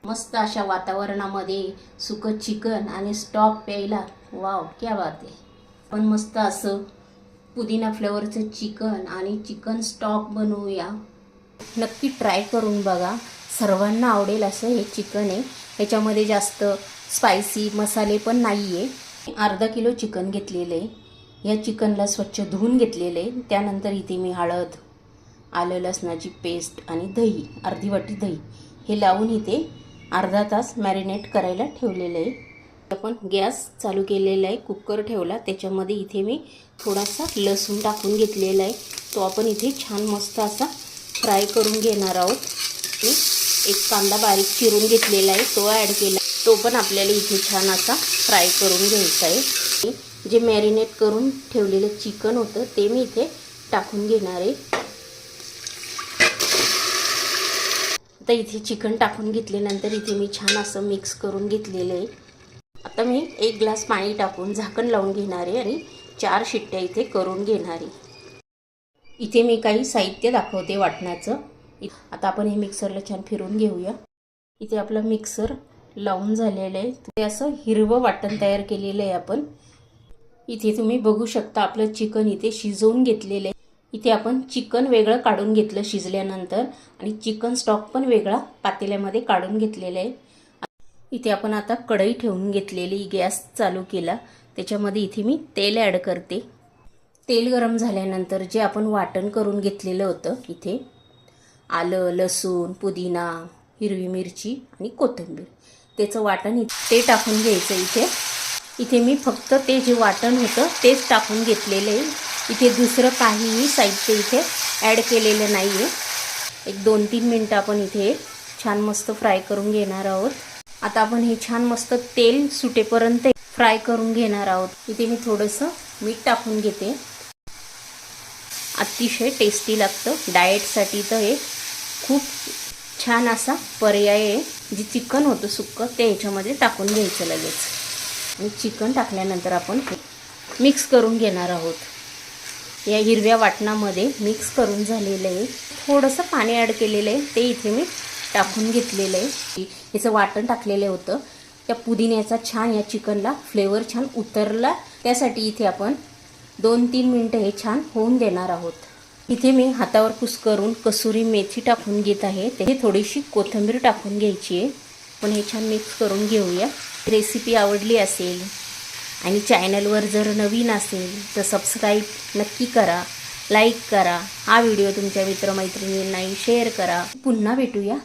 मस्त अशा वातावरणामध्ये सुकं चिकन आणि स्टॉक प्यायला वाव क्या बात आहे. पण मस्त असं पुदिना फ्लेवरचं चिकन आणि चिकन स्टॉक बनवूया. नक्की ट्राय करून बघा, सर्वांना आवडेल असं हे चिकन आहे. ह्याच्यामध्ये जास्त स्पायसी मसाले पण नाही आहे. अर्धा किलो चिकन घेतलेलं आहे. या चिकनला स्वच्छ धुवून घेतलेलं आहे. त्यानंतर इथे मी हळद, आलं लसणाची पेस्ट आणि दही, अर्धी वाटी दही हे लावून इथे अर्धा तास मॅरिनेट करायला ठेवलेलं आहे. आपण गॅस चालू केलेला आहे, कुकर ठेवला. त्याच्यामध्ये इथे मी थोडासा लसूण टाकून घेतलेला आहे. तो आपण इथे छान मस्त असा फ्राय करून घेणार आहोत. एक कांदा बारीक चिरून घेतलेला आहे, तो ॲड केला. तो पण आपल्याला इथे छान असा फ्राय करून घ्यायचा आहे. जे मॅरिनेट करून ठेवलेलं चिकन होतं ते मी इथे टाकून घेणार आहे. आता इथे चिकन टाकून घेतल्यानंतर इथे मी छान असं मिक्स करून घेतलेलं आहे. आता मी 1 ग्लास पाणी टाकून झाकण लावून घेणार आहे आणि 4 शिट्ट्या इथे करून घेणार आहे. इथे मी काही साहित्य दाखवते वाटणाचं. आता आपण हे मिक्सरला छान फिरून घेऊया. इथे आपलं मिक्सर लावून झालेलं आहे. ते असं हिरवं वाटण तयार केलेलं आहे आपण. इथे तुम्ही बघू शकता आपलं चिकन इथे शिजवून घेतलेलं आहे. इथे आपण चिकन वेगळं काढून घेतलं शिजल्यानंतर आणि चिकन स्टॉक पण वेगळा पातेल्यामध्ये काढून घेतलेला आहे. इथे आपण आता कढई ठेवून घेतलेली, गॅस चालू केला. त्याच्यामध्ये इथे मी तेल ॲड करते. तेल गरम झाल्यानंतर जे आपण वाटण करून घेतलेलं होतं, इथे आलं लसूण पुदिना हिरवी मिरची आणि कोथिंबीर, त्याचं वाटण ते टाकून घ्यायचं. इथे मी फक्त ते जे वाटण होतं तेच टाकून घेतलेलं आहे. इथे दुसरं काहीही साहित्य इथे ॲड केलेलं नाही आहे. एक 2-3 मिनटं आपण इथे छान मस्त फ्राय करून घेणार आहोत. आता आपण हे छान मस्त तेल सुटेपर्यंत फ्राय करून घेणार आहोत. इथे मी थोडंसं मीठ टाकून घेते. अतिशय टेस्टी लागतं. डाएटसाठी तर हे खूप छान असा पर्याय आहे. जे चिकन होतं सुक्कं ते ह्याच्यामध्ये टाकून घ्यायचं लगेच. आणि चिकन टाकल्यानंतर आपण मिक्स करून घेणार आहोत. या हिरव्या वाटणामध्ये मिक्स करून झालेलं आहे. थोडंसं पाणी ॲड केलेलं आहे, ते इथे मी टाकून घेतलेलं आहे. याचं वाटण टाकलेलं होतं. त्या पुदिन्याचा छान या चिकनला फ्लेवर छान उतरला. त्यासाठी इथे आपण 2-3 मिनटं हे छान होऊन देणार आहोत. इथे मी हातावर कुस्करून कसुरी मेथी टाकून घेत आहे. ते थोडीशी कोथिंबीर टाकून घ्यायची आहे. पण हे छान मिक्स करून घेऊया. रेसिपी आवडली असेल आणि चॅनलवर जर नवीन असेल तर सबस्क्राईब नक्की करा, लाईक करा. हा व्हिडिओ तुमच्या मित्रमैत्रिणींनाही शेअर करा. पुन्हा भेटूया.